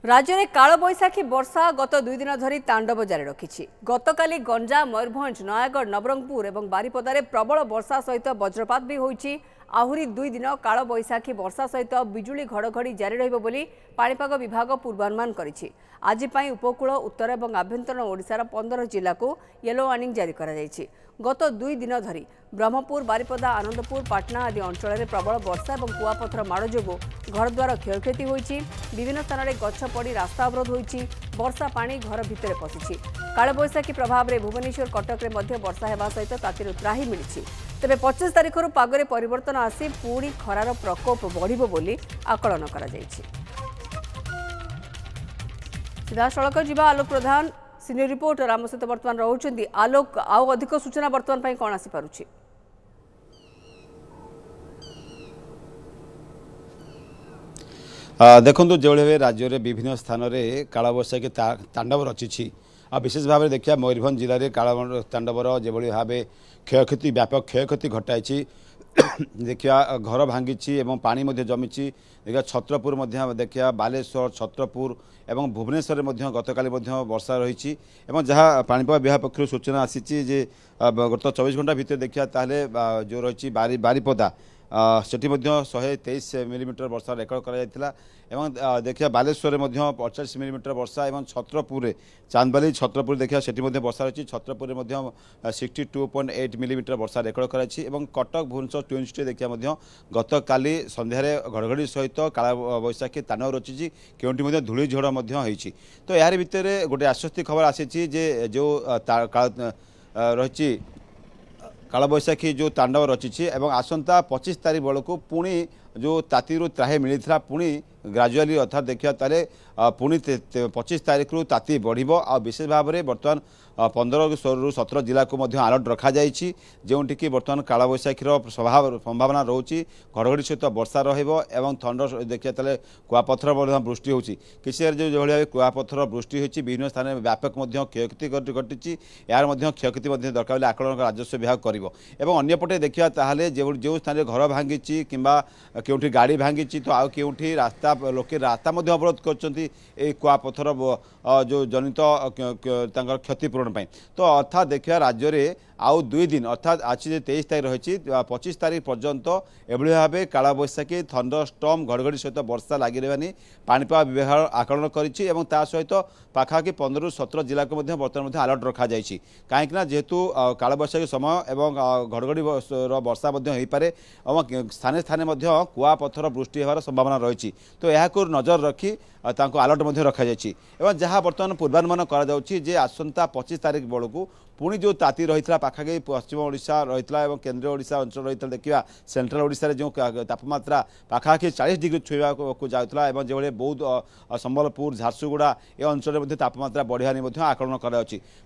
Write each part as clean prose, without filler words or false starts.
राज्य में कालबैशाखी वर्षा गत 2 दिन धरी तांडव जारी रखी। गतकाली गंजाम, मयूरभंज, नयागढ़, नवरंगपुर और बारिपदारे प्रबल वर्षा सहित वज्रपात भी होईछि। आहुरी 2 दिन कालबैशाखी वर्षा सहित बिजुली घड़घड़ी जारी रहिबो बोली पाणीपाग विभाग पूर्वानुमान करिछि। आज पई उपकूल, उत्तर और आभ्यंतर ओडिशार 15 जिला को येलो वार्निंग जारी करा जायछि। गत 2 दिन धरी ब्रह्मपुर, बारिपदा, आनंदपुर, पाटना आदि अंचल में प्रबल वर्षा और कुआपथर माड़ जो घरद्वार क्षयक्षति होईछि। विभिन्न स्थान में गछ पड़ी रास्ता अवरोध होईछि। वर्षा पानी घर भितर पशिछि। कालबैशाखी प्रभाव में भुवनेश्वर, कटक में वर्षा हेबा सहित तातीर त्राही मिलिछि। तेबे 25 तारिख पागरे परिवर्तन आसी पुणी खरार प्रकोप बढ़िबो बोली आकलन करा जायछि। सीधा सड़क जीवा आलोक प्रधान सीनियर रिपोर्टर आम सहित बर्तमान रोचंती। आलोक, आउ अधिक सूचना बर्तमान पई कोन आसी पारुछि? देखु जो राज्य में विभिन्न स्थान में कालबैशाखी तांडव रची। विशेष भाव में देखिए मयूरभंज जिले में काल तांडवर जो भाव क्षयक्षति, व्यापक क्षयक्षति घटाई। देखिया घर भांगी एवं पानी जमी। देखिए छत्रपुर देखिए बालेश्वर, छत्रपुर एवं भुवनेश्वर में गतकाली वर्षा रही। जहाँ पाणीपाग विभाग पक्ष सूचना आसी गत 24 घंटा भितर देखिए ताले जो रही बारिपदा सेठी 123 मिलीमीटर वर्षा रेकर्ड करा। देखिए बालेश्वर में 50 मिलीमीटर वर्षा और छत्रपुर चांदबाली छत्रपुर देखिए सेठी वर्षा रही। छत्रपुर में 62.8 मिलीमीटर वर्षा रेकर्ड कराई। कटक, भुवनेश्वर ट्विन सिटी देखिए गतकाली संध्यारे घड़घड़ी सहित कालबैशाखी तांडव रची। केउंटी धूली झड़ होती। तो यार भितर गोटे आश्वस्ति खबर आसी जो रही कालबैशाखी जो तांडव रची आसंता 25 तारीख बेलू पुणी जो तातीरू त्राही मिलता पुणी ग्राजुआली अर्थात देखिए ताले पुणी 25 तारीख रु ताती बढ़िबो। आ विशेष भाव में बर्तमान 15 रु 17 जिला को अलर्ट रखा जाइछि। जोंटी कि बर्तमान कालबैशाखीर संभावना रोची। घड़घड़ी सहित वर्षा रहिबो एवं थंडर देखिए ताले कुआपथर वृष्टि होची। किसी जो भाव कुआपथर वृष्टि होची विभिन्न स्थान में व्यापक क्षयक्षति घटी। यार क्षयक्षति दरकार होले आकलन राजस्व विभाग करिवो। एवं अन्यपटे देखिए ताहले जो स्थान में घर भांगी किंबा केउठी गाड़ी भांगी तो आउ केउठी रास्ता लोके रास्ता अवरोध करछंती कुआपथर जो जनित क्षतिपूरण पाई। तो अर्थात देखिए राज्य में आउ 2 दिन अर्थात आज 23 तारीख रही 25 तारीख पर्यंत एभली भाव कालबैशाखी थंडरस्टॉर्म घड़घड़ी सहित वर्षा लगी रही पाणीपाग विभाग आकलन करिछि। सहित पाखापाखि 15 रु 17 जिला को बर्तमान अलर्ट रखा जाइछि। कहीं जेहेतु कालबैशाखी समय एवं घड़घड़ी वर्षा हो पारे स्थाने स्थाने कुआपथर वृष्टि होवार संभावना रही। तो यह नजर रखी अलर्ट रखा जाइछि। जहाँ बर्तमान पूर्वानुमान करा आसंता 25 तारीख बेलू पुणी जो ताती रही पाखापाखि पश्चिम ओडिशा रही केन्द्रीय ओडिशा अंचल रही देखिए सेंट्रल ओडिशा जो तापमात्रा पाखापाखि 40 डिग्री छुआ को जाऊला जो बौद्ध, संबलपुर, झारसुगुड़ा ये अंचल में तापमात्रा बढ़िया नहीं आकलन कर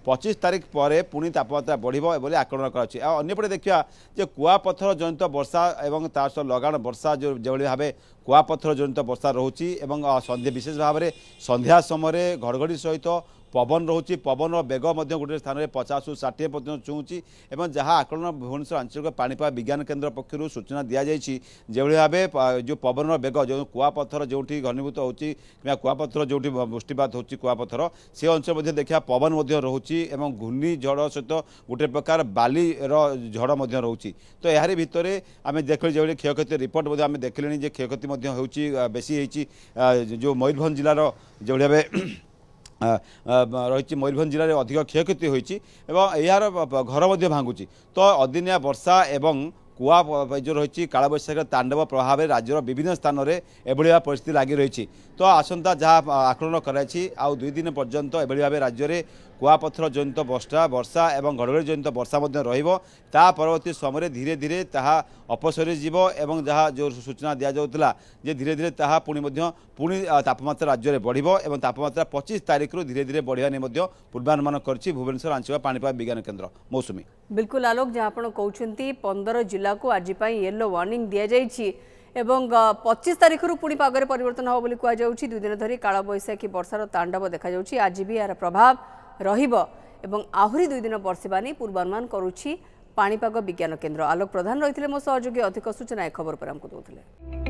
25 तारीख पर पुणी तापमात्रा बढ़िबो आकलन करपटे देखिए जे कुआपथर जनित वर्षा और तार लगाण वर्षा जो भाव कुआपथर जनित वर्षा रोची। संध्या विशेष भाव में संध्या समय घड़घड़ी सहित पवन रोचे। पवन बेग गोटे स्थान में 50 रु 60 पर्यटन छुँची। जहाँ आकलन भुवनेश्वर आंचलिक पाणीपाग विज्ञान केन्द्र पक्षर सूचना दि जाइए जो भाव जो पवन बेग जो कुआपथर जो घनीभूत होती कुआपथर जो वृष्टिपात हो कुआपथर से अंचल देखा पवन रोचे और घूर्णिझड़ सहित गोटे प्रकार बाली झड़ रोचे। तो यार भितर आम देख जो क्षयक्षति रिपोर्ट आम देखिले क्षयक्षति बेसी जो मयूरभंज जिलार जो भाव रही मयूरभंज जिले में अधिक क्षयक्षति होती यार घर भांगुची। तो अदिनिया वर्षा एवं कुआ जो रही कालबैशाखी तांडव प्रभाव राज्यर विभिन्न स्थान में एभली परिस्थिति लगी रही। तो आसंता जहाँ आकलन कराई आउ 2 दिन पर्यंत एभली भाव राज्य में कुआपथर जनित वर्षा और घड़घड़ी जनित वर्षा ता परवर्ती समय धीरे धीरे ताहा अपसरी जीव एवं जहाँ जो सूचना दि जाऊला धीरे धीरे ताहा पुणी तापमात्रा राज्य में बढ़िबो और तापमात्रा 25 तारीख रु धीरे धीरे बढ़िया नहीं पूर्वानुमान करछि भुवनेश्वर आंचलिक पाणीपाग विज्ञान केन्द्र। मौसुमी बिल्कुल आलोक, जहाँ आप कहते 15 जिला को आज येलो वार्निंग दि जाइए एवं 25 तारीख रु पुणी पागरे परिवर्तन हो कहुच्छी। 2 दिन धरी कालबैशाखी वर्षार तांडव देखा जाउछि। आज भी यार प्रभाव रहिबो एवं आहुरी 2 दिन बर्षिबा नहीं पूर्वानुमान करुछि पाणीपाग विज्ञान केन्द्र। आलोक प्रधान रही मो सहयोगी अधिक सूचना ए खबर पर आमको दौले।